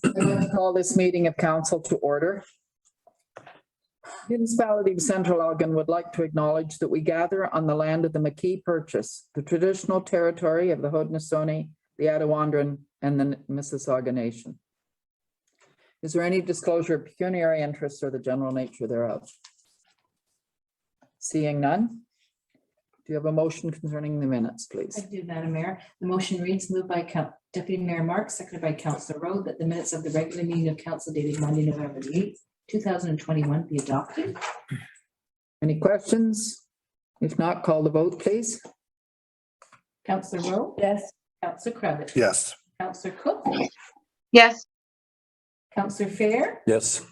I'm going to call this meeting of council to order. Municipality of Central Elgin would like to acknowledge that we gather on the land of the McKee Purchase, the traditional territory of the Haudenosaunee, the Attawandaron, and the Mississauga Nation. Is there any disclosure of pecuniary interests or the general nature thereof? Seeing none. Do you have a motion concerning the minutes, please? I do, Madam Mayor. The motion reads, moved by Deputy Mayor Marks, seconded by Councillor Road, that the minutes of the regular meeting of council dated Monday, November the 8th, 2021 be adopted. Any questions? If not, call the vote, please. Councillor Rowe? Yes. Councillor Kravitz? Yes. Councillor Cook? Yes. Councillor Fair? Yes.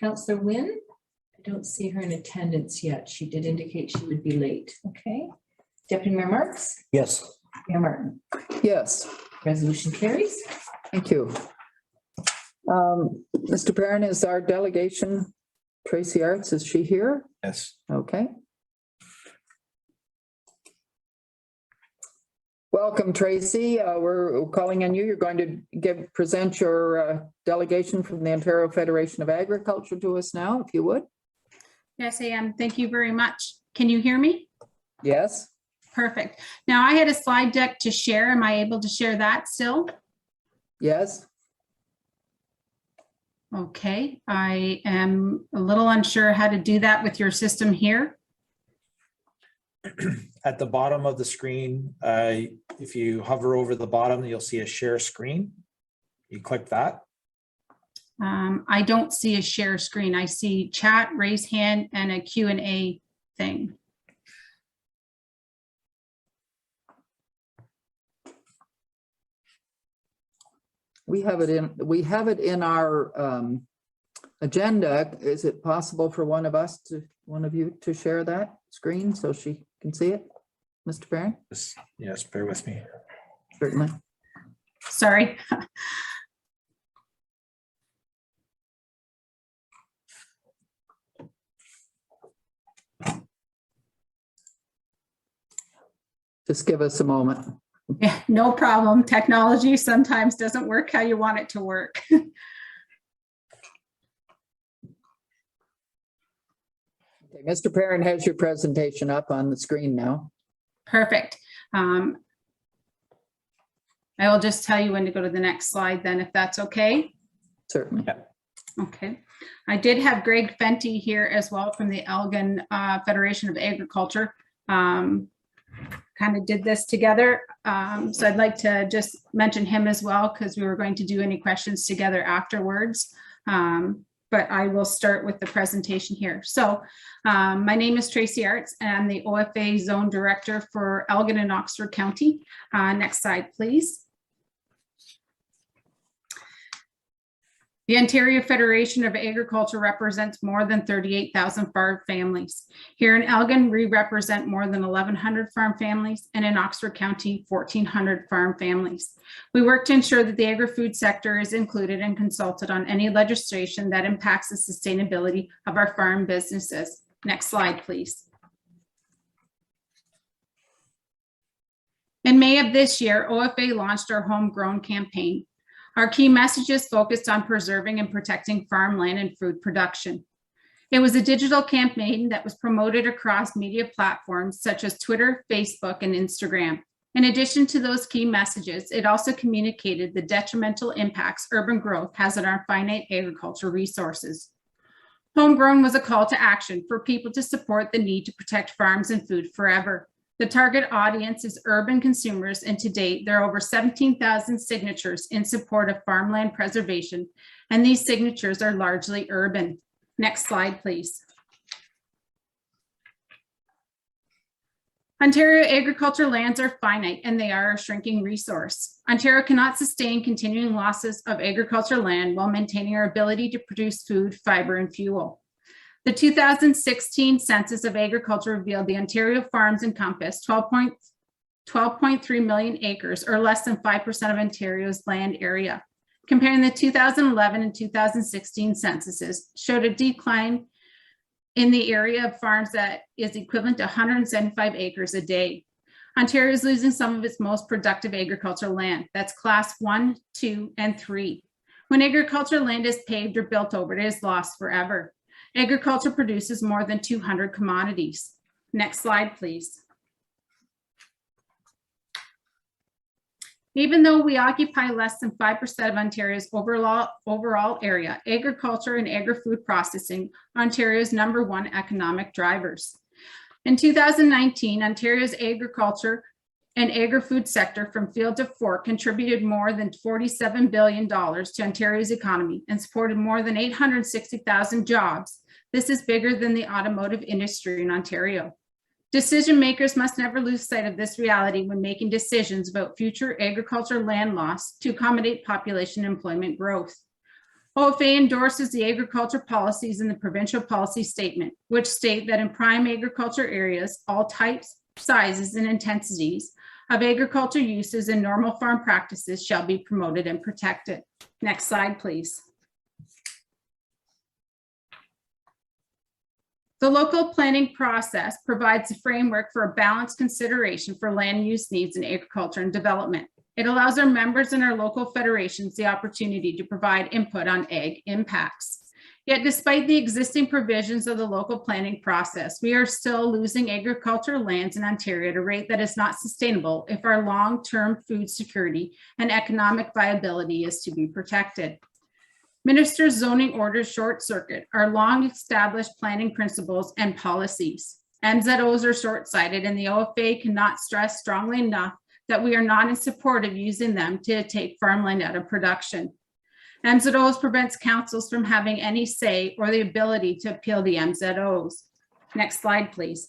Councillor Wynn? I don't see her in attendance yet. She did indicate she would be late. Okay. Deputy Mayor Marks? Yes. Mayor Martin? Yes, Resolution carries. thank you. Mr. Barron is our delegation. Tracey Arts, is she here? Yes. Okay. Welcome, Tracey. We're calling on you. You're going to present your delegation from the Ontario Federation of Agriculture to us now, if you would. Yes, I am. Thank you very much. Can you hear me? Yes. Perfect. Now I had a slide deck to share. Am I able to share that still? Yes. Okay. I am a little unsure how to do that with your system here. At the bottom of the screen, if you hover over the bottom, you'll see a share screen. You click that. I don't see a share screen. I see chat, raise hand, and a Q&A thing. We have it in our agenda. Is it possible for one of you to share that screen so she can see it? Mr. Barron? Yes, bear with me. Certainly. Sorry. Just give us a moment. Yeah, no problem. Technology sometimes doesn't work how you want it to work. Okay, Mr. Barron has your presentation up on the screen now. Perfect. I will just tell you when to go to the next slide then, if that's okay. Certainly. Okay. I did have Greg Fenty here as well from the Elgin Federation of Agriculture. Kind of did this together. So I'd like to just mention him as well because we were going to do any questions together afterwards. But I will start with the presentation here. So my name is Tracey Arts and I'm the OFA Zone Director for Elgin and Oxford County. Next slide, please. The Ontario Federation of Agriculture represents more than 38,000 farm families. Here in Elgin, we represent more than 1,100 farm families, and in Oxford County, 1,400 farm families. We work to ensure that the agri-food sector is included and consulted on any legislation that impacts the sustainability of our farm businesses. Next slide, please. In May of this year, OFA launched our Homegrown Campaign. Our key messages focused on preserving and protecting farmland and food production. It was a digital campaign that was promoted across media platforms such as Twitter, Facebook, and Instagram. In addition to those key messages, it also communicated the detrimental impacts urban growth has on our finite agricultural resources. Homegrown was a call to action for people to support the need to protect farms and food forever. The target audience is urban consumers, and to date, there are over 17,000 signatures in support of farmland preservation, and these signatures are largely urban. Next slide, please. Ontario agriculture lands are finite, and they are a shrinking resource. Ontario cannot sustain continuing losses of agriculture land while maintaining our ability to produce food, fiber, and fuel. The 2016 Census of Agriculture revealed the Ontario farms encompass 12.3 million acres, or less than 5% of Ontario's land area. Comparing the 2011 and 2016 censuses showed a decline in the area of farms that is equivalent to 175 acres a day. Ontario is losing some of its most productive agricultural land. That's class 1, 2, and 3. When agricultural land is paved or built over, it is lost forever. Agriculture produces more than 200 commodities. Next slide, please. Even though we occupy less than 5% of Ontario's overall area, agriculture and agri-food processing are Ontario's #1 economic drivers. In 2019, Ontario's agriculture and agri-food sector from field to fork contributed more than $47 billion to Ontario's economy and supported more than 860,000 jobs. This is bigger than the automotive industry in Ontario. Decision makers must never lose sight of this reality when making decisions about future agricultural land loss to accommodate population and employment growth. OFA endorses the agriculture policies in the provincial policy statement, which state that in prime agriculture areas, all types, sizes, and intensities of agriculture uses and normal farm practices shall be promoted and protected. Next slide, please. The local planning process provides a framework for a balanced consideration for land use needs in agriculture and development. It allows our members and our local federations the opportunity to provide input on ag impacts. Yet despite the existing provisions of the local planning process, we are still losing agricultural lands in Ontario at a rate that is not sustainable if our long-term food security and economic viability is to be protected. Minister's zoning orders short circuit our long established planning principles and policies. MZOs are short-sighted, and the OFA cannot stress strongly enough that we are not in support of using them to take farmland out of production. MZOs prevents councils from having any say or the ability to appeal the MZOs. Next slide, please.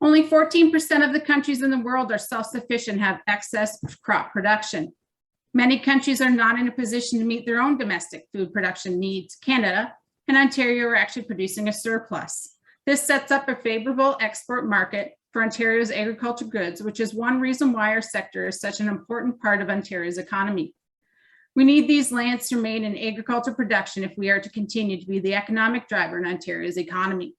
Only 14% of the countries in the world are self-sufficient, have excess crop production. Many countries are not in a position to meet their own domestic food production needs. Canada and Ontario are actually producing a surplus. This sets up a favorable export market for Ontario's agricultural goods, which is one reason why our sector is such an important part of Ontario's economy. We need these lands to remain in agricultural production if we are to continue to be the economic driver in Ontario's economy.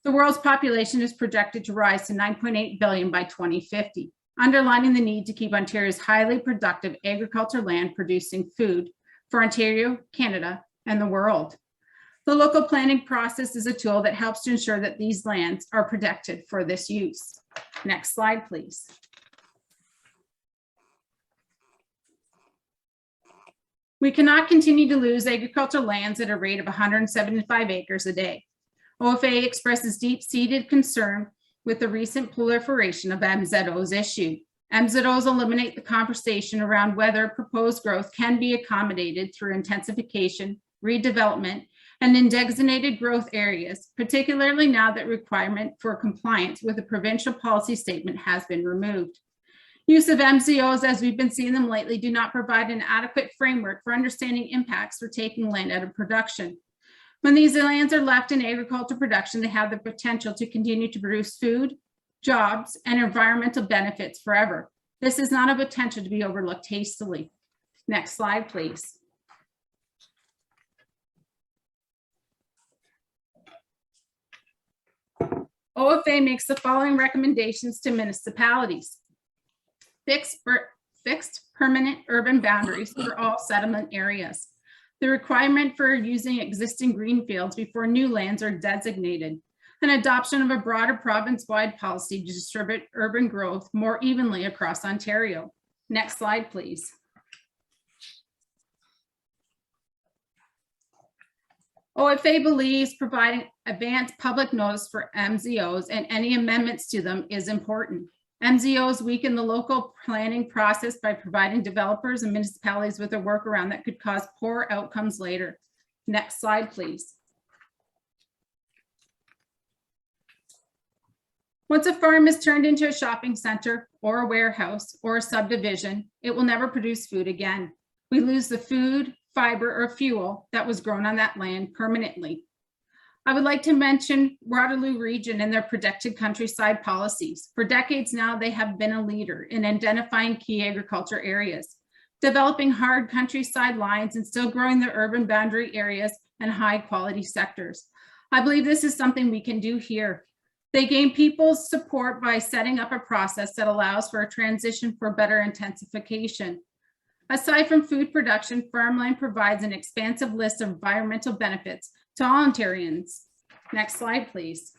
The world's population is projected to rise to 9.8 billion by 2050, underlining the need to keep Ontario's highly productive agricultural land producing food for Ontario, Canada, and the world. The local planning process is a tool that helps to ensure that these lands are protected for this use. Next slide, please. We cannot continue to lose agricultural lands at a rate of 175 acres a day. OFA expresses deep-seated concern with the recent proliferation of MZOs issued. MZOs eliminate the conversation around whether proposed growth can be accommodated through intensification, redevelopment, and in designated growth areas, particularly now that requirement for compliance with the provincial policy statement has been removed. Use of MZOs, as we've been seeing them lately, do not provide an adequate framework for understanding impacts for taking land out of production. When these lands are left in agricultural production, they have the potential to continue to produce food, jobs, and environmental benefits forever. This is not a potential to be overlooked hastily. Next slide, please. OFA makes the following recommendations to municipalities. Fixed permanent urban boundaries for all settlement areas. The requirement for using existing green fields before new lands are designated. An adoption of a broader province-wide policy to distribute urban growth more evenly across Ontario. Next slide, please. OFA believes providing advance public notice for MZOs and any amendments to them is important. MZOs weaken the local planning process by providing developers and municipalities with a workaround that could cause poor outcomes later. Next slide, please. Once a farm is turned into a shopping center or a warehouse or a subdivision, it will never produce food again. We lose the food, fiber, or fuel that was grown on that land permanently. I would like to mention Waterloo Region and their protected countryside policies. For decades now, they have been a leader in identifying key agriculture areas, developing hard countryside lines and still growing their urban boundary areas and high quality sectors. I believe this is something we can do here. They gain people's support by setting up a process that allows for a transition for better intensification. Aside from food production, farmland provides an expansive list of environmental benefits to all Ontarians. Next slide, please.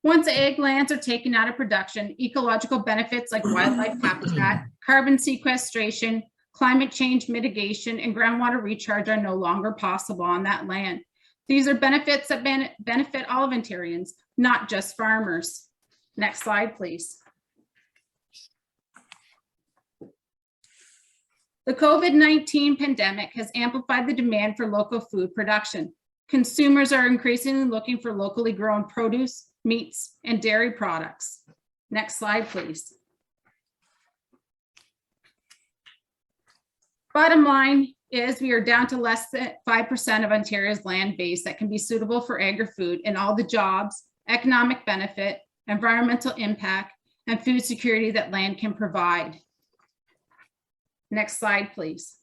Once ag lands are taken out of production, ecological benefits like wildlife habitat, carbon sequestration, climate change mitigation, and groundwater recharge are no longer possible on that land. These are benefits that benefit all of Ontarians, not just farmers. Next slide, please. The COVID-19 pandemic has amplified the demand for local food production. Consumers are increasingly looking for locally grown produce, meats, and dairy products. Next slide, please. Bottom line is we are down to less than 5% of Ontario's land base that can be suitable for agri-food, and all the jobs, economic benefit, environmental impact, and food security that land can provide. Next slide, please.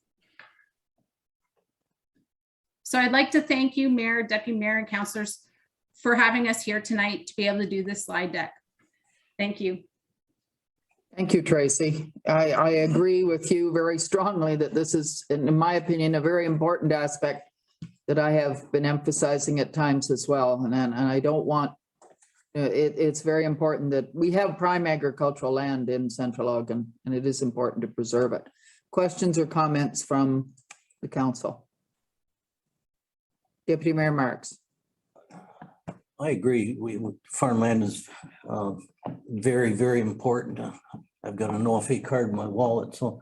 So I'd like to thank you, Mayor, Deputy Mayor, and councillors for having us here tonight to be able to do this slide deck. Thank you. Thank you, Tracy. I agree with you very strongly that this is, in my opinion, a very important aspect that I have been emphasizing at times as well. And I don't want, it's very important that we have prime agricultural land in Central Elgin, and it is important to preserve it. Questions or comments from the council? Deputy Mayor Marks. I agree. Farmland is very, very important. I've got an OFA card in my wallet. So,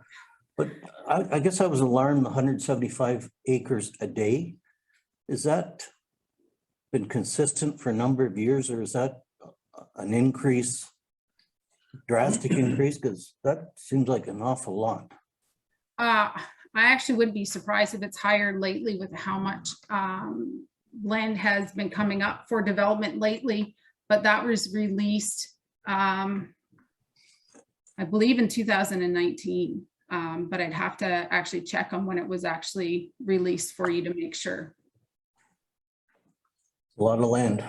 but I guess I was alarmed, 175 acres a day. Is that been consistent for a number of years, or is that an increase, drastic increase? Because that seems like an awful lot. I actually would be surprised if it's higher lately with how much land has been coming up for development lately, but that was released, I believe in 2019, but I'd have to actually check on when it was actually released for you to make sure. A lot of land.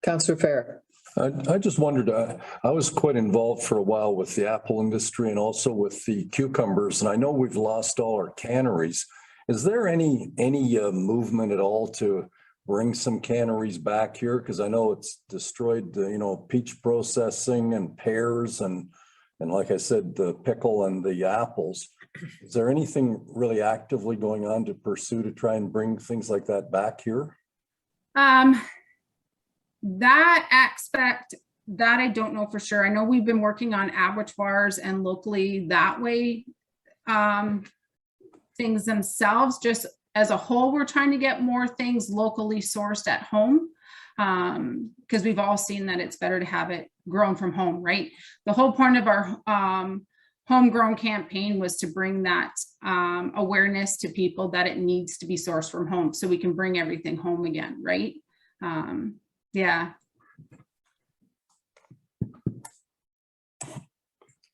Councillor Fair. I just wondered, I was quite involved for a while with the apple industry and also with the cucumbers, and I know we've lost all our canneries. Is there any movement at all to bring some canneries back here? Because I know it's destroyed the, peach processing and pears and like I said, the pickle and the apples. Is there anything really actively going on to pursue to try and bring things like that back here? That aspect, that I don't know for sure. I know we've been working on abattoirs and locally that way, things themselves. Just as a whole, we're trying to get more things locally sourced at home, because we've all seen that it's better to have it grown from home, right? The whole point of our homegrown campaign was to bring that awareness to people that it needs to be sourced from home so we can bring everything home again, right? Yeah.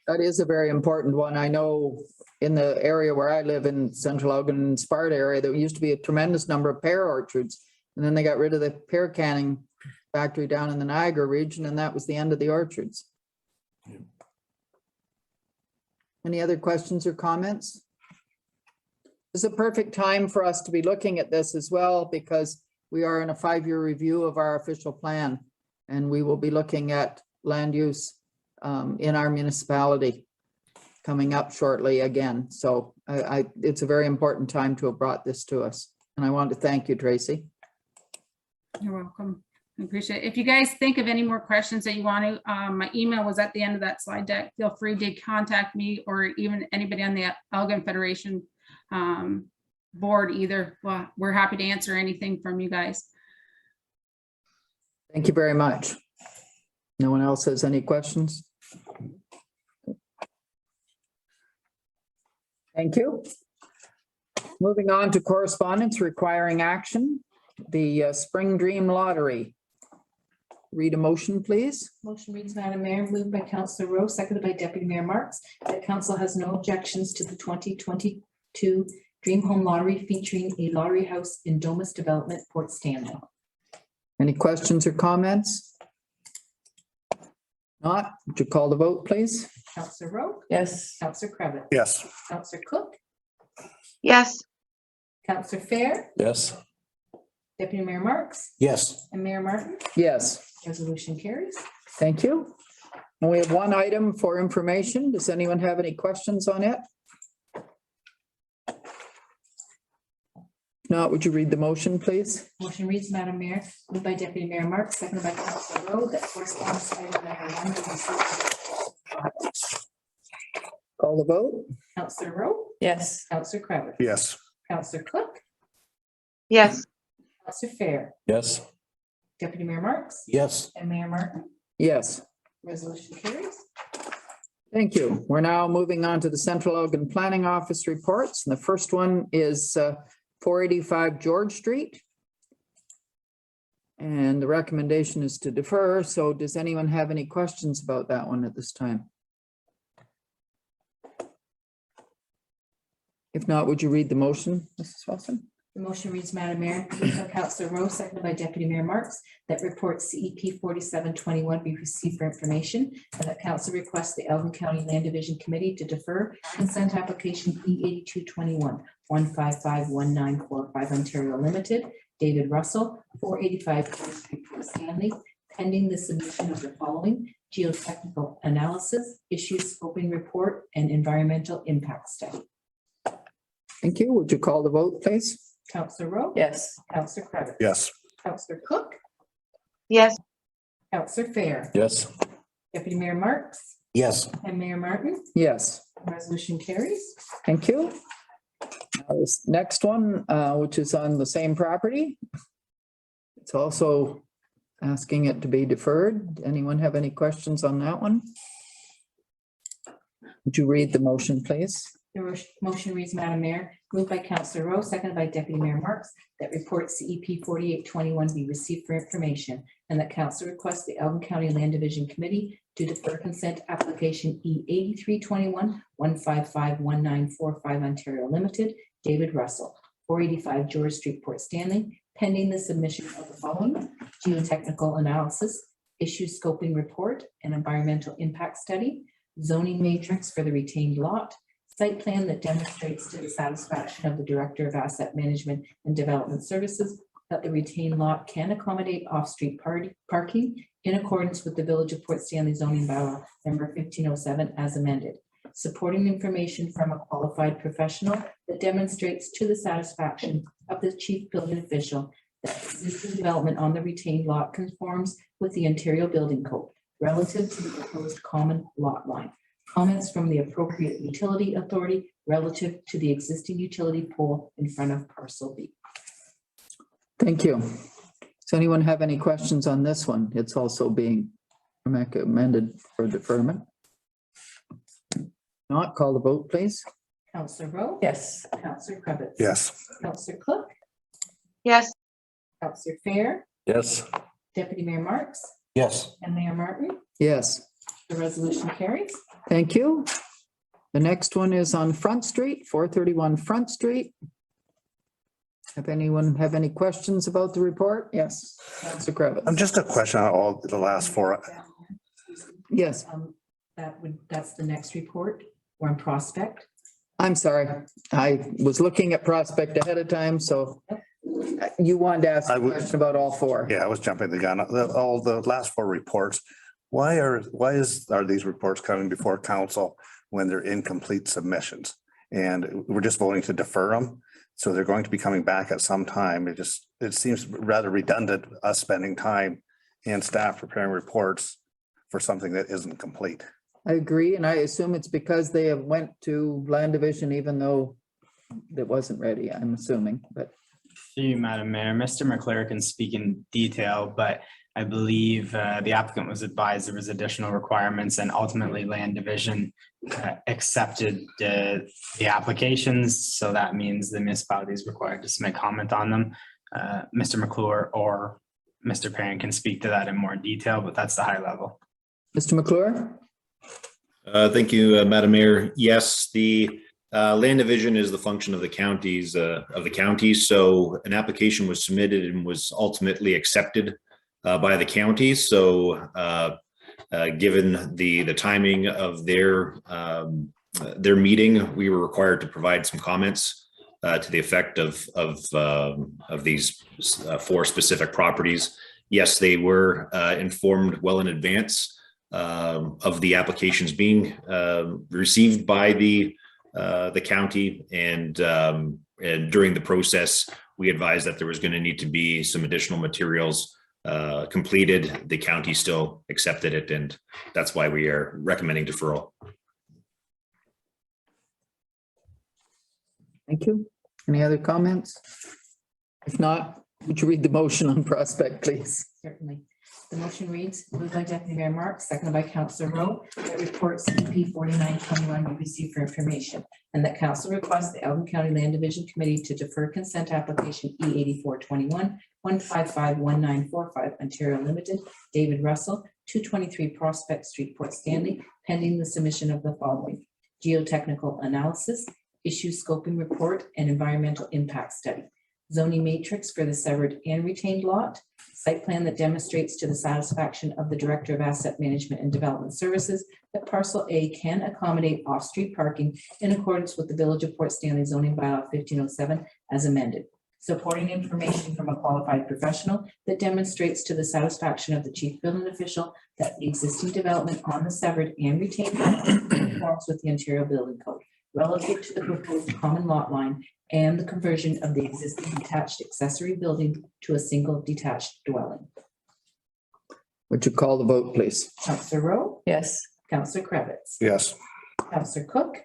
That is a very important one. I know in the area where I live in Central Elgin and Sparta area, there used to be a tremendous number of pear orchards. And then they got rid of the pear canning factory down in the Niagara region, and that was the end of the orchards. Yeah. Any other questions or comments? It's a perfect time for us to be looking at this as well, because we are in a 5-year review of our official plan, and we will be looking at land use in our municipality coming up shortly again. So it's a very important time to have brought this to us. And I want to thank you, Tracy. You're welcome. I appreciate it. If you guys think of any more questions that you want to, my email was at the end of that slide deck. Feel free to contact me or even anybody on the Elgin Federation board either. Well, we're happy to answer anything from you guys. Thank you very much. No one else has any questions? Thank you. Moving on to correspondence requiring action. The Spring Dream Lottery. Read a motion, please. Motion reads, Madam Mayor, moved by Councillor Rowe, seconded by Deputy Mayor Marks, that council has no objections to the 2020 2, Dream Home Lottery featuring a lottery house in Domus Development, Port Stanley. Any questions or comments? Not, would you call the vote, please? Counselor Rowe? Yes. Counselor Cravitz? Yes. Counselor Cook? yes, Counselor Fair? Yes. Deputy Mayor Marks? Yes. And Mayor Martin? Yes, Resolution carries. thank you. And we have one item for information. Does anyone have any questions on it? If not, would you read the motion, please? Motion reads, Madam Mayor, moved by Deputy Mayor Marks, seconded by Counselor Rowe, that correspondence item number 1 be received. Call the vote? Counselor Rowe? Yes. Counselor Cravitz? Yes. Counselor Cook? yes, Counselor Fair? Yes. Deputy Mayor Marks? Yes. And Mayor Martin? Yes, Resolution carries. thank you. We're now moving on to the Central Elgin Planning Office reports. And the first one is 485 George Street. And the recommendation is to defer. So does anyone have any questions about that one at this time? If not, would you read the motion, Mrs. Wilson? The motion reads, Madam Mayor, moved by Counselor Rowe, seconded by Deputy Mayor Marks, that report CEP 4721 be received for information, and that council requests the Elgin County Land Division Committee to defer consent application E8221 1551945 Ontario Limited, David Russell, 485 George Street, Port Stanley, pending the submission of the following: geotechnical analysis, issue scoping report, and environmental impact study. Thank you. Would you call the vote, please? Counselor Rowe? Yes. Counselor Cravitz? Yes. Counselor Cook? yes, Counselor Fair? Yes. Deputy Mayor Marks? Yes. And Mayor Martin? Yes, Resolution carries. thank you. Now, this next one, which is on the same property. It's also asking it to be deferred. Anyone have any questions on that one? Would you read the motion, please? The motion reads, Madam Mayor, moved by Counselor Rowe, seconded by Deputy Mayor Marks, that report CEP 4821 be received for information, and that council requests the Elgin County Land Division Committee to defer consent application E8321 1551945 Ontario Limited, David Russell, 485 George Street, Port Stanley, pending the submission of the following: geotechnical analysis, issue scoping report, and environmental impact study, zoning matrix for the retained lot, site plan that demonstrates to the satisfaction of the Director of Asset Management and Development Services that the retained lot can accommodate off-street parking in accordance with the Village of Port Stanley zoning bylaw number 1507 as amended. Supporting information from a qualified professional that demonstrates to the satisfaction of the chief building official that existing development on the retained lot conforms with the Ontario Building Code relative to the proposed common lot line. Comments from the appropriate utility authority relative to the existing utility pole in front of parcel B. Thank you. Does anyone have any questions on this one? It's also being recommended for deferment. Not, call the vote, please. Counselor Rowe? Yes. Counselor Cravitz? Yes. Counselor Cook? yes, Counselor Fair? Yes. Deputy Mayor Marks? Yes. And Mayor Martin? Yes, The resolution carries. thank you. The next one is on Front Street, 431 Front Street. Have anyone have any questions about the report? Yes. Councilor Kravitz. Just a question on all the last four. Yes, That's the next report. We're on Prospect. I'm sorry. I was looking at Prospect ahead of time, so you wanted to ask I a would- question about all four. Yeah, I was jumping the gun. All the last four reports. Why are these reports coming before council when they're incomplete submissions? And we're just voting to defer them. So they're going to be coming back at some time. It seems rather redundant, us spending time and staff preparing reports for something that isn't complete. I agree, and I assume it's because they have went to Land Division even though it wasn't ready, I'm assuming, but Through you, Madam Mayor, Mr. McClure can speak in detail, but I believe the applicant was advised there was additional requirements, and ultimately Land Division accepted the applications. So that means the municipality is required to submit comment on them. Mr. McClure or Mr. Perrin can speak to that in more detail, but that's the high level. Mr. McClure? Thank you, Madam Mayor. Yes, the Land division is the function of the counties, So an application was submitted and was ultimately accepted by the counties. So given the timing of their meeting, we were required to provide some comments to the effect of these 4 specific properties. Yes, they were informed well in advance of the applications being received by the county, and during the process, we advised that there was going to need to be some additional materials completed. The county still accepted it, and that's why we are recommending deferral. Thank you. Any other comments? If not, would you read the motion on Prospect, please? Certainly. The motion reads, moved by Deputy Mayor Marks, seconded by Councillor Rowe, that report CP 4921 be received for information, and that council requests the Elgin County Land Division Committee to defer consent application E8421 1551945 Ontario Limited, David Russell, 223 Prospect Street, Port Stanley, pending the submission of the following: geotechnical analysis, issue scoping report, and environmental impact study, zoning matrix for the severed and retained lot, site plan that demonstrates to the satisfaction of the Director of Asset Management and Development Services that parcel A can accommodate off-street parking in accordance with the Village of Port Stanley zoning bylaw 1507 as amended. Supporting information from a qualified professional that demonstrates to the satisfaction of the chief building official that the existing development on the severed and retained lot conforms with the Ontario Building Code relative to the proposed common lot line and the conversion of the existing detached accessory building to a single detached dwelling. Would you call the vote, please? Councillor Rowe? Yes. Councillor Krebitz? Yes. Councillor Cook?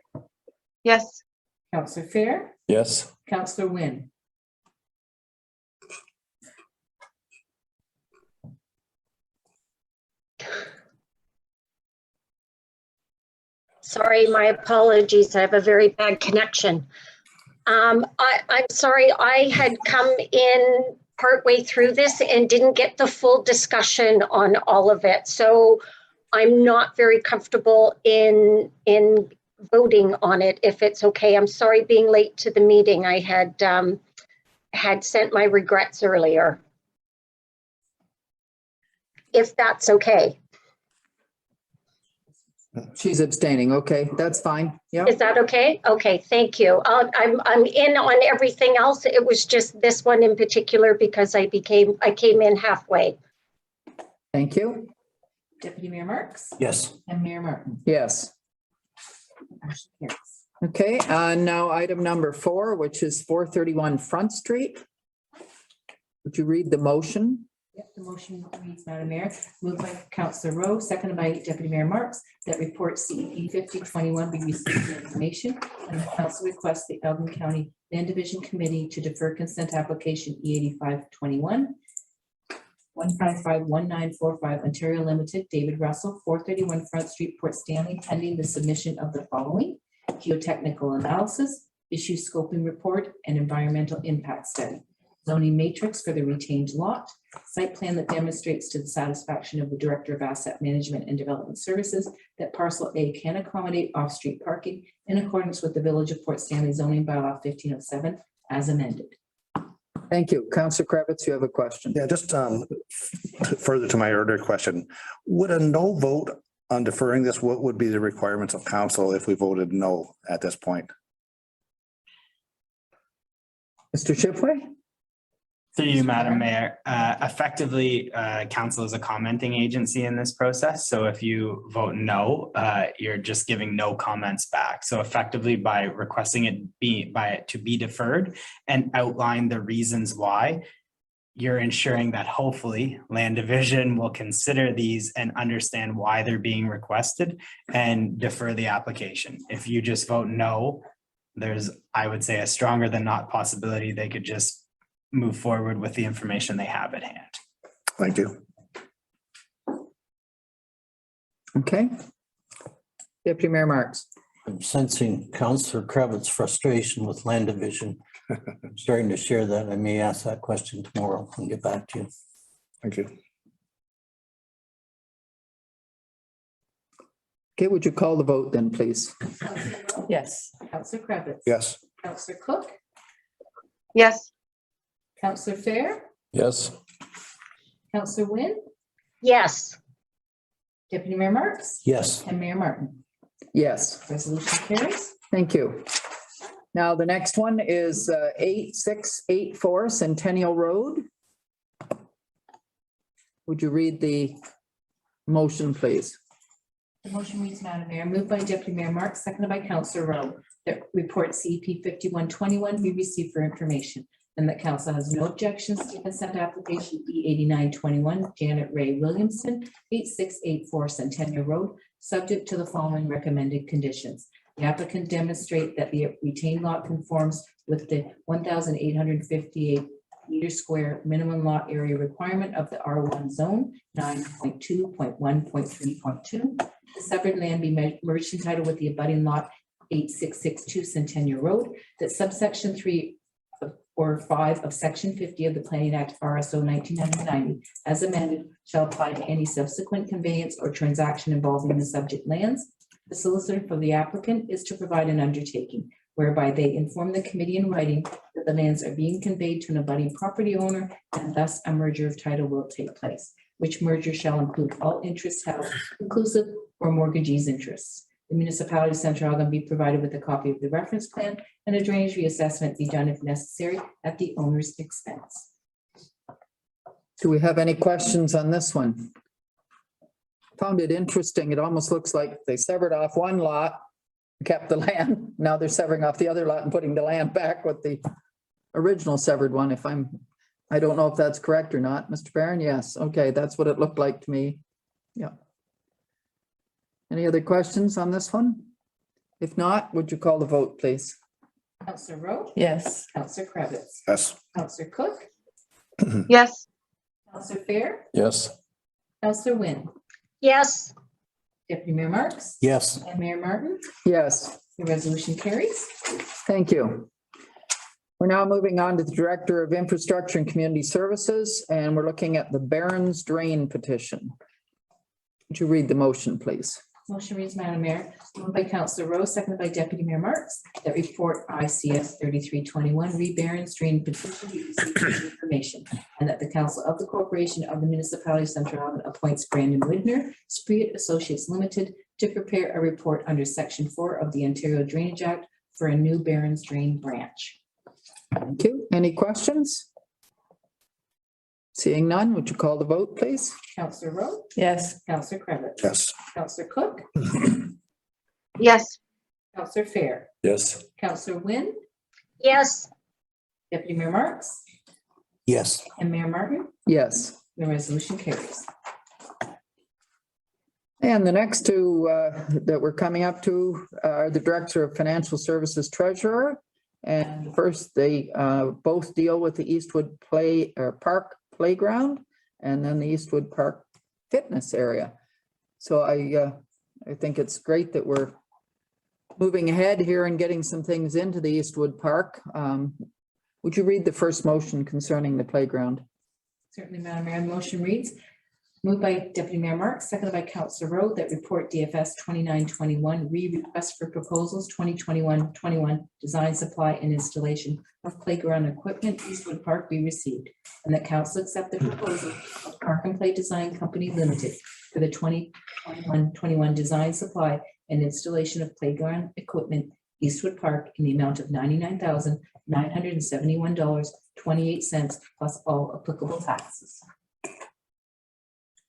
Yes. Councillor Fair? Yes. Councillor Wynne? Sorry, my apologies. I have a very bad connection. I'm sorry, I had come in partway through this and didn't get the full discussion on all of it. So I'm not very comfortable in voting on it, if it's okay. I'm sorry being late to the meeting. I had sent my regrets earlier. If that's okay. She's abstaining. Okay, that's fine. Yeah. Is that okay? Okay, thank you. I'm in on everything else. It was just this one in particular because I came in halfway. Thank you. Deputy Mayor Marks? Yes. And Mayor Martin? Yes. Motion carries. Okay, now item number 4, which is 431 Front Street. Would you read the motion? Yep, the motion reads, Madam Mayor, moved by Councillor Rowe, seconded by Deputy Mayor Marks, that report CEP 5021 be received for information, and the council requests the Elgin County Land Division Committee to defer consent application E8521 1551945 Ontario Limited, David Russell, 431 Front Street, Port Stanley, pending the submission of the following: geotechnical analysis, issue scoping report, and environmental impact study, zoning matrix for the retained lot, site plan that demonstrates to the satisfaction of the Director of Asset Management and Development Services that parcel A can accommodate off-street parking in accordance with the Village of Port Stanley zoning bylaw 1507 as amended. Thank you. Councillor Krebitz, you have a question. Yeah, just further to my earlier question, would a no vote on deferring this, what would be the requirements of council if we voted no at this point? Mr. Shipway? Through you, Madam Mayor, effectively, council is a commenting agency in this process. So if you vote no, you're just giving no comments back. So effectively, by requesting it to be deferred and outline the reasons why, you're ensuring that hopefully Land Division will consider these and understand why they're being requested and defer the application. If you just vote no, there's, I would say, a stronger than not possibility they could just move forward with the information they have at hand. Thank you. Okay. Deputy Mayor Marks. I'm sensing Councillor Kravitz's frustration with Land Division. I'm starting to share that. I may ask that question tomorrow and get back to you. Thank you. Okay, would you call the vote then, please? Yes. Counselor Cravitz. Yes. Counselor Cook. yes, Counselor Fair. Yes. Counselor Wynn. yes, Deputy Mayor Marks. Yes. And Mayor Martin. Yes. Resolution carries. Thank you. Now, the next one is 8684 Centennial Road. Would you read the motion, please? The motion reads, Madam Mayor, moved by Deputy Mayor Marks, seconded by Counselor Rowe, that report CEP 5121 be received for information, and that council has no objections to consent application E8921 Janet Ray Williamson, 8684 Centennial Road, subject to the following recommended conditions. The applicant demonstrate that the retained lot conforms with the 1,858 meter square minimum lot area requirement of the R1 zone 9.2.1.3.2. The severed land be merged in title with the abutting lot 8662 Centennial Road, that subsection 3 or 5 of section 50 of the Planning Act RSO 1990 as amended shall apply to any subsequent conveyance or transaction involving the subject lands. The solicitor for the applicant is to provide an undertaking whereby they inform the committee in writing that the lands are being conveyed to an abutting property owner and thus a merger of title will take place, which merger shall include all interests held inclusive or mortgagee's interests. The municipality of Central Elgin be provided with a copy of the reference plan and a drainage reassessment be done if necessary at the owner's expense. Do we have any questions on this one? Found it interesting. It almost looks like they severed off one lot, kept the land. Now they're severing off the other lot and putting the land back with the original severed one. I don't know if that's correct or not. Mr. Barron, yes. Okay, that's what it looked like to me. Yeah. Any other questions on this one? If not, would you call the vote, please? Counselor Rowe. Yes. Counselor Cravitz. Yes. Counselor Cook. yes, Counselor Fair. Yes. Counselor Wynn. yes, Deputy Mayor Marks. Yes. And Mayor Martin. Yes. The resolution carries. Thank you. We're now moving on to the Director of Infrastructure and Community Services, and we're looking at the Barron's Drain petition. Would you read the motion, please? Motion reads, Madam Mayor, moved by Counselor Rowe, seconded by Deputy Mayor Marks, that report ICS 3321 Barron Stream petition be received for information, and that the Council of the Corporation of the Municipality of Central Elgin appoints Brandon Widner, Spreet Associates Limited, to prepare a report under Section 4 of the Ontario Drainage Act for a new Barron's Drain branch. Thank you. Any questions? Seeing none, would you call the vote, please? Counselor Rowe. Yes. Counselor Cravitz. Yes. Counselor Cook. yes, Counselor Fair. Yes. Counselor Wynn. yes, Deputy Mayor Marks. Yes. And Mayor Martin. Yes. The resolution carries. And the next two that we're coming up to are the Director of Financial Services Treasurer. And first, they both deal with the Eastwood Park Playground and then the Eastwood Park Fitness area. So I think it's great that we're moving ahead here and getting some things into the Eastwood Park. Would you read the first motion concerning the playground? Certainly, Madam Mayor. The motion reads, moved by Deputy Mayor Marks, seconded by Counselor Rowe, that report DFS 2921 request for proposals 2021-21 design, supply, and installation of playground equipment Eastwood Park be received, and that council accept the proposal of Park and Play Design Company Limited for the 2021-21 design, supply, and installation of playground equipment Eastwood Park in the amount of $99,971.28 plus all applicable taxes.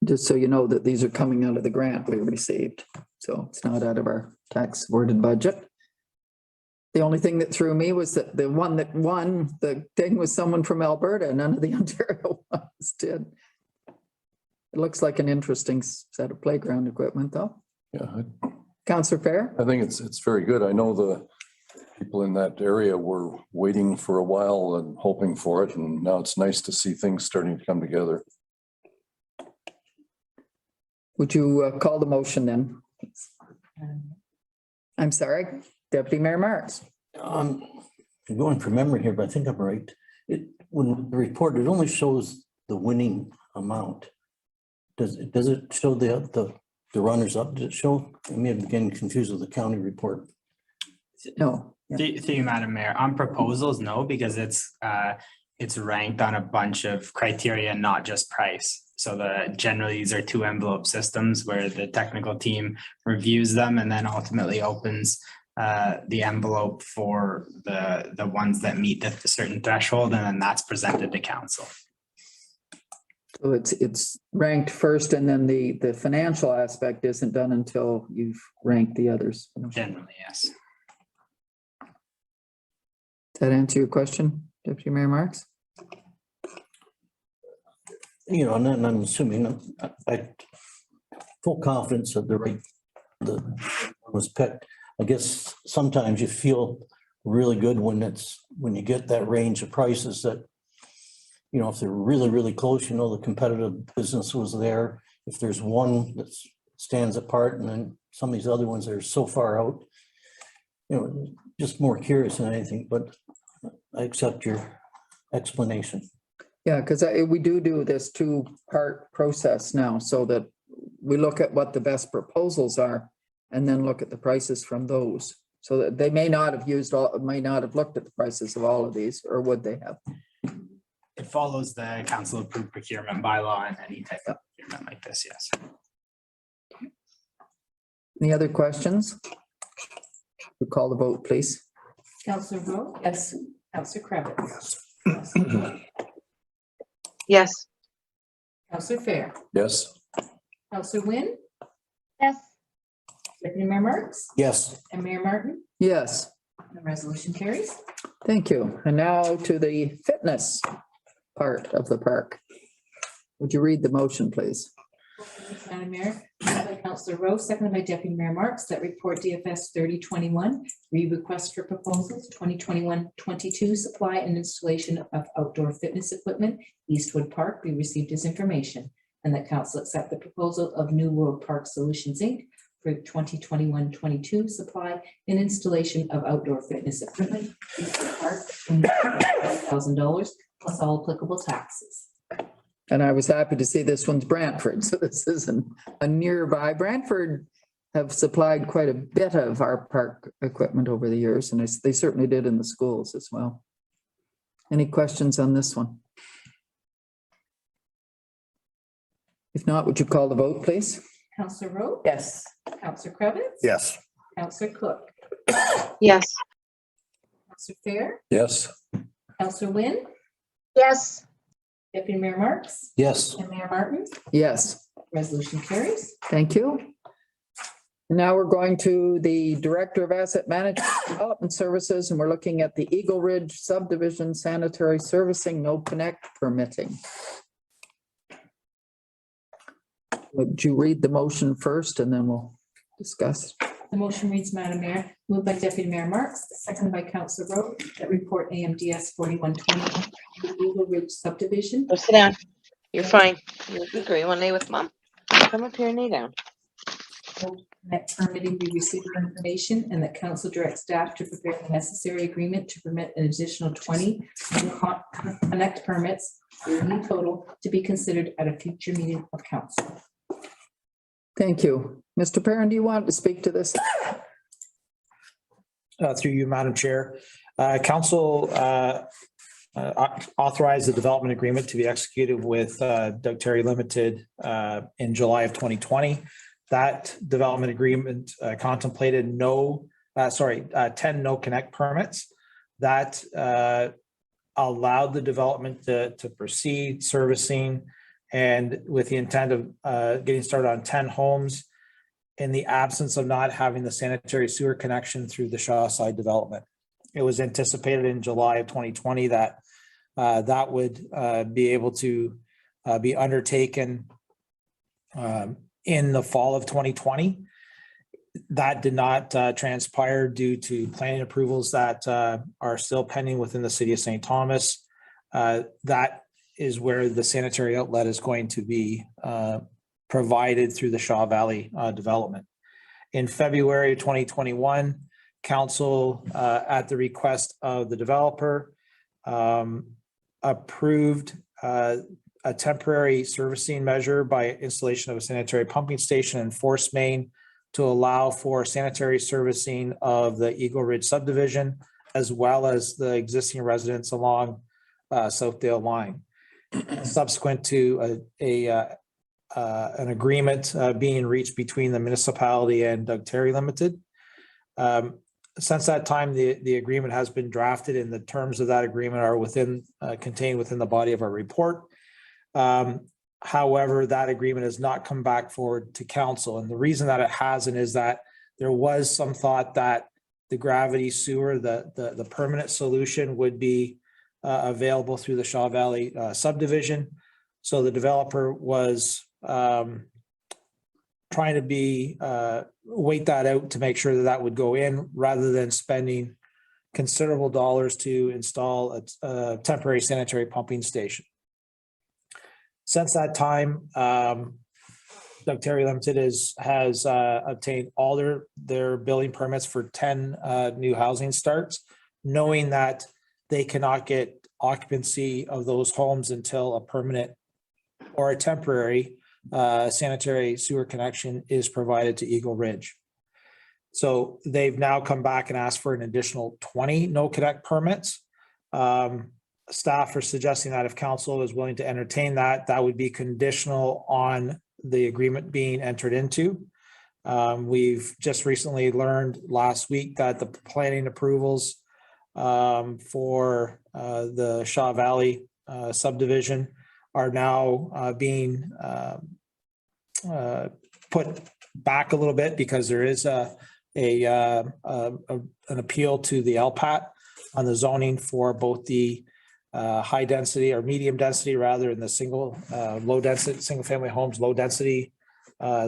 Just so you know that these are coming out of the grant we received. So it's not out of our tax supported budget. The only thing that threw me was that the one that won the thing was someone from Alberta, and none of the Ontario ones did. It looks like an interesting set of playground equipment though. Yeah, Councillor Fair? I think it's very good. I know the people in that area were waiting for a while and hoping for it, and now it's nice to see things starting to come together. Would you call the motion then? I'm sorry, Deputy Mayor Marks. I'm going from memory here, but I think I'm right. When the report, it only shows the winning amount. Does it show the the runners up, did it show? I may have been confused with the county report. No. Through you, Madam Mayor, on proposals, no, because it's ranked on a bunch of criteria, not just price. So generally these are 2 envelope systems where the technical team reviews them and then ultimately opens the envelope for the ones that meet the certain threshold, and then that's presented to council. So it's ranked first, and then the financial aspect isn't done until you've ranked the others. Generally, yes. Does that answer your question, Deputy Mayor Marks? You know, and then I'm assuming I full confidence that the was picked. I guess sometimes you feel really good when you get that range of prices that, you know, if they're really, really close, you know, the competitive business was there. If there's one that stands apart and then some of these other ones that are so far out, you know, just more curious than anything, but I accept your explanation. Yeah, because we do this 2-part process now, so that we look at what the best proposals are and then look at the prices from those. So that they may not have looked at the prices of all of these, or would they have? It follows the council approved procurement bylaw and any type of procurement like this, yes. Any other questions? We call the vote, please. Counselor Rowe? Yes. Counselor Kravitz? Yes. Counselor Fair? Yes. Counselor Wynn? Yes. Deputy Mayor Marks? Yes. And Mayor Martin? Yes, The resolution carries. thank you. And now to the fitness part of the park. Would you read the motion, please? Madam Mayor, moved by Counselor Rowe, seconded by Deputy Mayor Marks, that report DFS 3021, request for proposals 2021-22 supply and installation of outdoor fitness equipment, Eastwood Park, be received as information, and that council accept the proposal of New World Park Solutions, Inc. for 2021-22 supply and installation of outdoor fitness equipment, Eastwood Park, $1,000 plus all applicable taxes. And I was happy to see this one's Brantford, so this isn't a nearby. Brantford have supplied quite a bit of our park equipment over the years, and they certainly did in the schools as well. Any questions on this one? If not, would you call the vote, please? Counselor Rowe? Yes. Counselor Kravitz? Yes. Counselor Cook? Yes. Counselor Fair? Yes. Counselor Wynn? Yes. Deputy Mayor Marks? Yes. And Mayor Martin? Yes, Resolution carries. thank you. And now we're going to the Director of Asset Management Development Services, and we're looking at the Eagle Ridge Subdivision Sanitary Servicing No Connect Permitting. Would you read the motion first and then we'll discuss? The motion reads, Madam Mayor, moved by Deputy Mayor Marks, seconded by Counselor Rowe, that report AMDS 4121, Eagle Ridge Subdivision. Go sit down. You're fine. You'll be great one day with Mom. Come up here and lay down. That permitting be received for information, and that council direct staff to prepare the necessary agreement to permit an additional 20 connect permits, in total, to be considered at a future meeting of council. Thank you. Mr. Perrin, do you want to speak to this? Through you, Madam Chair. Council authorized the development agreement to be executed with Doug Terry Limited in July of 2020. That development agreement contemplated 10 no connect permits that allowed the development to proceed servicing, and with the intent of getting started on 10 homes in the absence of not having the sanitary sewer connection through the Shaw Side development. It was anticipated in July of 2020 that that would be able to be undertaken in the fall of 2020. That did not transpire due to planning approvals that are still pending within the city of St. Thomas. That is where the sanitary outlet is going to be provided through the Shaw Valley development. In February 2021, council, at the request of the developer, approved a temporary servicing measure by installation of a sanitary pumping station and force main to allow for sanitary servicing of the Eagle Ridge subdivision, as well as the existing residents along Southdale line. Subsequent to an agreement being reached between the municipality and Doug Terry Limited. Since that time, the agreement has been drafted and the terms of that agreement are contained within the body of our report. However, that agreement has not come back forward to council. And the reason that it hasn't is that there was some thought that the gravity sewer, the permanent solution would be available through the Shaw Valley subdivision. So the developer was trying to wait that out to make sure that that would go in rather than spending considerable dollars to install a temporary sanitary pumping station. Since that time, Doug Terry Limited has obtained all their building permits for 10 new housing starts, knowing that they cannot get occupancy of those homes until a permanent or a temporary sanitary sewer connection is provided to Eagle Ridge. So they've now come back and asked for an additional 20 no connect permits. Staff are suggesting that if council is willing to entertain that, that would be conditional on the agreement being entered into. We've just recently learned last week that the planning approvals for the Shaw Valley subdivision are now being put back a little bit because there is an appeal to the LPAT on the zoning for both the high density or medium density rather in the single family homes, low density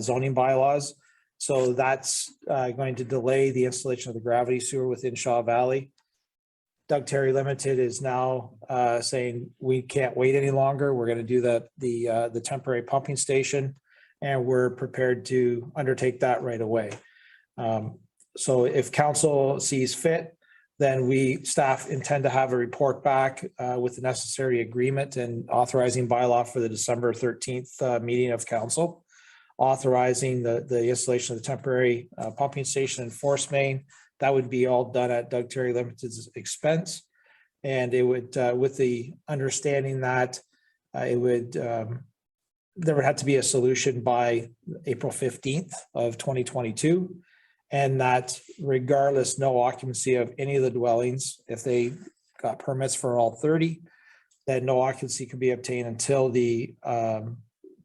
zoning bylaws. So that's going to delay the installation of the gravity sewer within Shaw Valley. Doug Terry Limited is now saying we can't wait any longer. We're going to do the temporary pumping station, and we're prepared to undertake that right away. So if council sees fit, then staff intend to have a report back with the necessary agreement and authorizing bylaw for the December 13th meeting of council, authorizing the installation of the temporary pumping station and force main. That would be all done at Doug Terry Limited's expense. And it would, with the understanding that there would have to be a solution by April 15th of 2022. And that regardless, no occupancy of any of the dwellings, if they got permits for all 30, that no occupancy can be obtained until the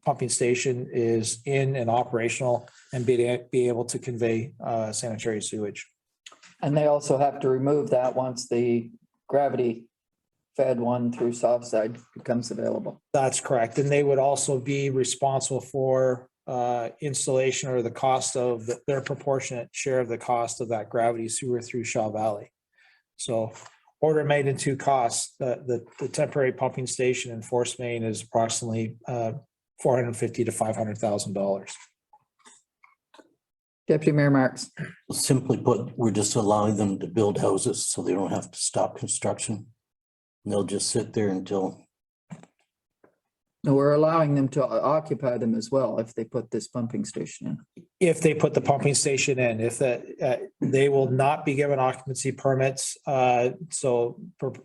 pumping station is in and operational and be able to convey sanitary sewage. And they also have to remove that once the gravity fed one through Southside becomes available. That's correct. And they would also be responsible for installation or the cost of their proportionate share of the cost of that gravity sewer through Shaw Valley. So order of magnitude costs, the temporary pumping station and force main is approximately $450,000 to $500,000. Deputy Mayor Marks. Simply put, we're just allowing them to build houses so they don't have to stop construction. And they'll just sit there until. No, we're allowing them to occupy them as well if they put this pumping station in. If they put the pumping station in, if that, they will not be given occupancy permits. So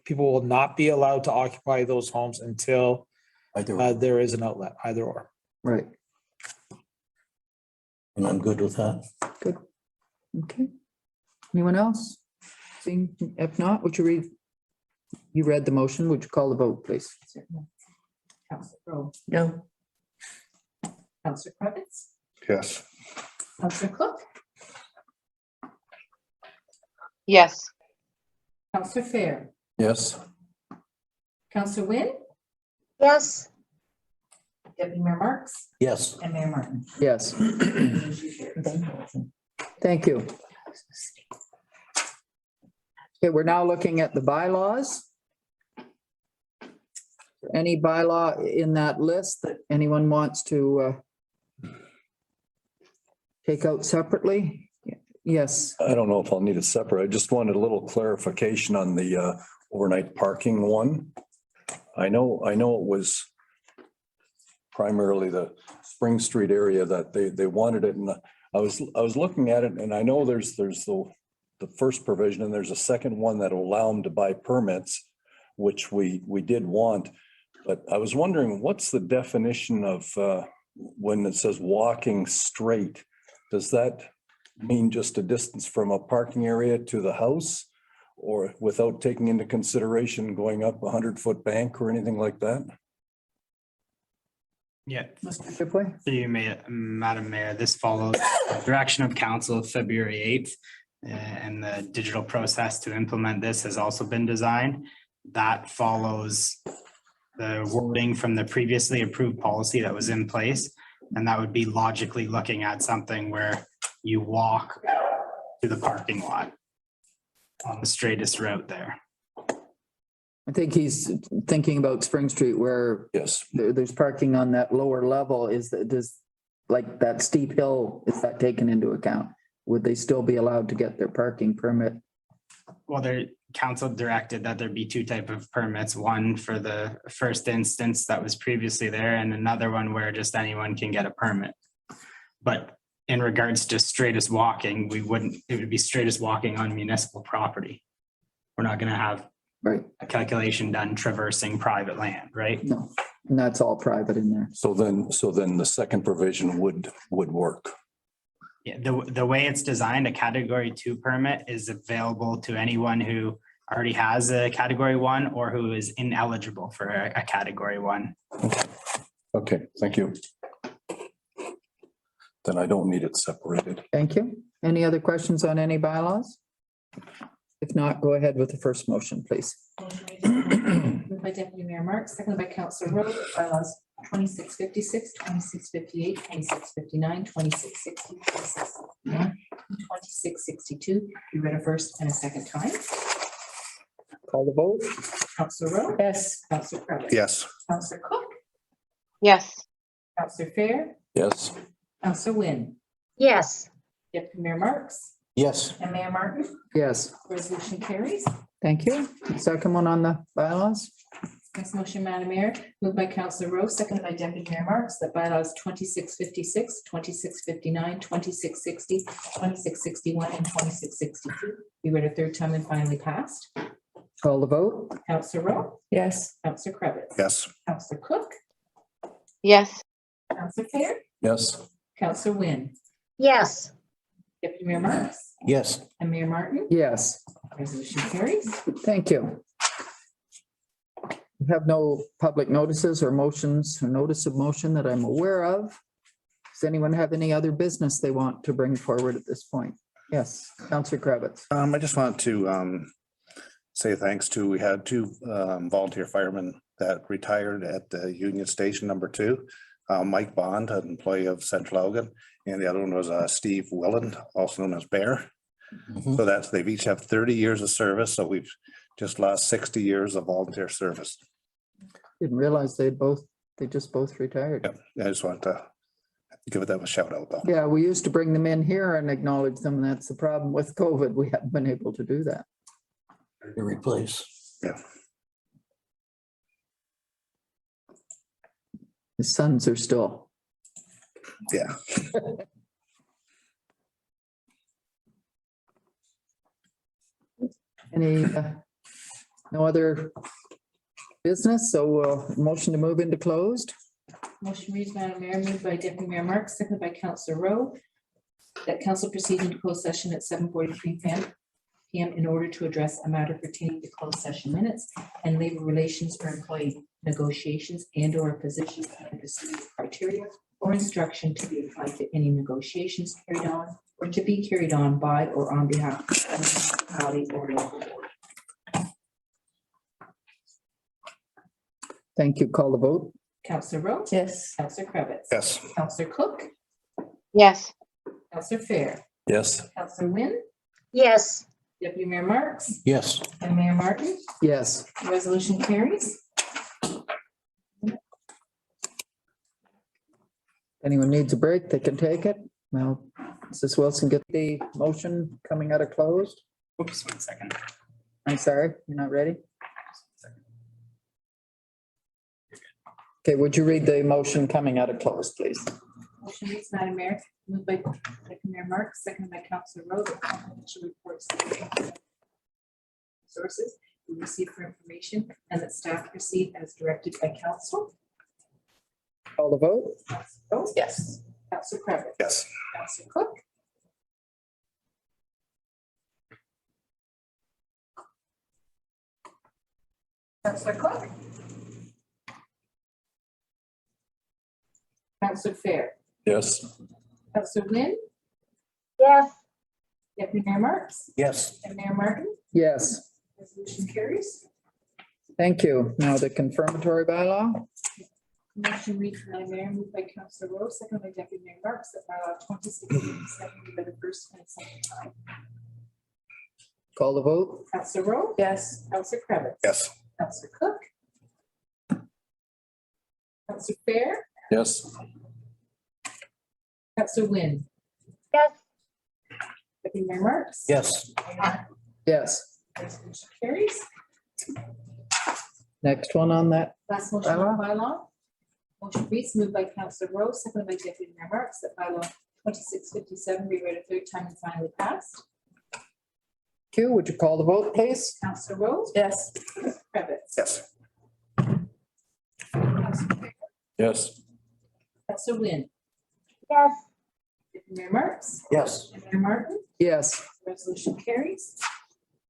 people will not be allowed to occupy those homes until there is an outlet, either or. Right. And I'm good with that. Good. Okay. Anyone else? Seeing, if not, would you read the motion? Would you call the vote, please? Councillor Rowe. No. Councillor Cravitz. Yes. Councillor Cook. Yes. Councillor Fair. Yes. Councillor Wynn. Yes. Deputy Mayor Marks. Yes. And Mayor Martin. Yes. Thank you. Okay, we're now looking at the bylaws. Any bylaw in that list that anyone wants to take out separately? Yes. I don't know if I'll need a separate. I just wanted a little clarification on the overnight parking one. I know it was primarily the Spring Street area that they wanted it. And I was looking at it, and I know there's the first provision, and there's a second one that will allow them to buy permits, which we did want. But I was wondering, what's the definition of when it says walking straight? Does that mean just a distance from a parking area to the house, or without taking into consideration going up 100-foot bank or anything like that? Yeah, Mr. Shipley? through you, Madam Mayor, this follows the direction of council of February 8th. And the digital process to implement this has also been designed. That follows the wording from the previously approved policy that was in place. And that would be logically looking at something where you walk to the parking lot on the straightest route there. I think he's thinking about Spring Street where Yes. there's parking on that lower level. Does like that steep hill, is that taken into account? Would they still be allowed to get their parking permit? Well, their council directed that there be two type of permits, one for the first instance that was previously there and another one where just anyone can get a permit. But in regards to straightest walking, it would be straightest walking on municipal property. We're not going to have Right. a calculation done traversing private land, right? No, and that's all private in there. So then the second provision would work. Yeah, the way it's designed, a category 2 permit is available to anyone who already has a category 1 or who is ineligible for a category 1. Okay, thank you. Then I don't need it separated. Thank you. Any other questions on any bylaws? If not, go ahead with the first motion, please. Moved by Deputy Mayor Marks, seconded by Councillor Rowe, bylaws 2656, 2658, 2659, 2660, 2661, 2662. Be read a first and a second time. Call the vote. Councillor Rowe? Yes. Councillor Cravitz? Yes. Councillor Cook? Yes. Councillor Fair? Yes. Councillor Wynn? Yes. Deputy Mayor Marks? Yes. And Mayor Martin? Yes, Resolution carries. thank you. Second one on the bylaws. Next motion, Madam Mayor, moved by Councillor Rowe, seconded by Deputy Mayor Marks, that bylaws 2656, 2659, 2660, 2661, and 2662 be read a third time and finally passed. Call the vote. Councillor Rowe? Yes. Councillor Cravitz? Yes. Councillor Cook? Yes. Councillor Fair? Yes. Councillor Wynn? Yes. Deputy Mayor Marks? Yes. And Mayor Martin? Yes, Resolution carries. thank you. We have no public notices or motions or notice of motion that I'm aware of. Does anyone have any other business they want to bring forward at this point? Yes, Councillor Kravitz. I just want to say thanks to, we had two volunteer firemen that retired at the Union Station number 2. Mike Bond, an employee of Central Elgin, and the other one was Steve Willand, also known as Bear. So they've each have 30 years of service. So we've just lost 60 years of volunteer service. Didn't realize they just both retired. Yeah, I just want to give them a shout out though. Yeah, we used to bring them in here and acknowledge them. And that's the problem with COVID. We haven't been able to do that. To replace. Yeah. His sons are still. Yeah. Any, no other business, so motion to move into closed. Motion reads, Madam Mayor, moved by Deputy Mayor Marks, seconded by Councillor Rowe, that council proceed into closed session at 7:43 p.m. in order to address a matter pertaining to closed session minutes and labor relations or employee negotiations and/or a position and procedure criteria or instruction to be applied to any negotiations carried on or to be carried on by or on behalf of the municipality or local board. Thank you. Call the vote. Councillor Rowe? Yes. Councillor Kravitz? Yes. Councillor Cook? Yes. Councillor Fair? Yes. Councillor Wynn? Yes. Deputy Mayor Marks? Yes. And Mayor Martin? Yes. Resolution carries. Anyone needs a break, they can take it. Well, Mrs. Wilson, get the motion coming out of closed. Oops, 1 second. I'm sorry, you're not ready? Okay, would you read the motion coming out of close, please? Motion reads, Madam Mayor, moved by Deputy Mayor Marks, seconded by Councillor Rowe, that confidential reports sources we receive for information and that staff proceed as directed by council. Call the vote? Councillor Rowe? Yes. Councillor Cravitz? Yes. Councillor Cook? Councillor Cook? Councillor Fair? Yes. Councillor Wynn? Yes. Deputy Mayor Marks? Yes. And Mayor Martin? Yes, Resolution carries. thank you. Now the confirmatory bylaw. Motion reads, Madam Mayor, moved by Councillor Rowe, seconded by Deputy Mayor Marks, that bylaw 2687 be read the first and second time. Call the vote? Councillor Rowe? Yes. Councillor Cravitz? Yes. Councillor Cook? Councillor Fair? Yes. Councillor Wynn? Yes. Deputy Mayor Marks? Yes. Mayor Martin? Yes. Resolution carries. Next one on that. Last motion on bylaw. Motion reads, moved by Councillor Rowe, seconded by Deputy Mayor Marks, that bylaw 2657 be read a third time and finally passed. Q, would you call the vote, please? Councillor Rowe? Yes. Cravitz? Yes. Councillor Fair? Yes. Councillor Wynn? Yes. Deputy Mayor Marks? Yes. And Mayor Martin? Yes, Resolution carries.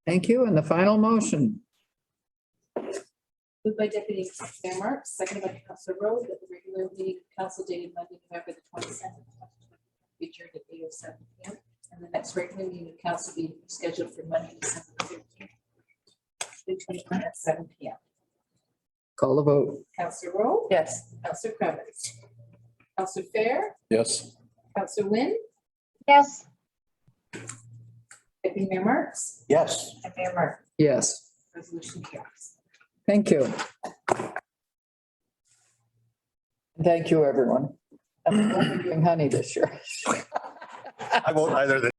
thank you. And the final motion. Moved by Deputy Mayor Marks, seconded by Councillor Rowe, that the regular meeting of council dated Monday, November the 22nd, be adjourned at 8:07 p.m. And the next regular meeting of council be scheduled for Monday, December 13th, 2021 at 7 p.m. Call the vote. Councillor Rowe? Yes. Councillor Cravitz? Councillor Fair? Yes. Councillor Wynn? Yes. Deputy Mayor Marks? Yes. And Mayor Martin? Yes, Resolution carries. thank you. Thank you, everyone. I'm doing honey this year. I won't either.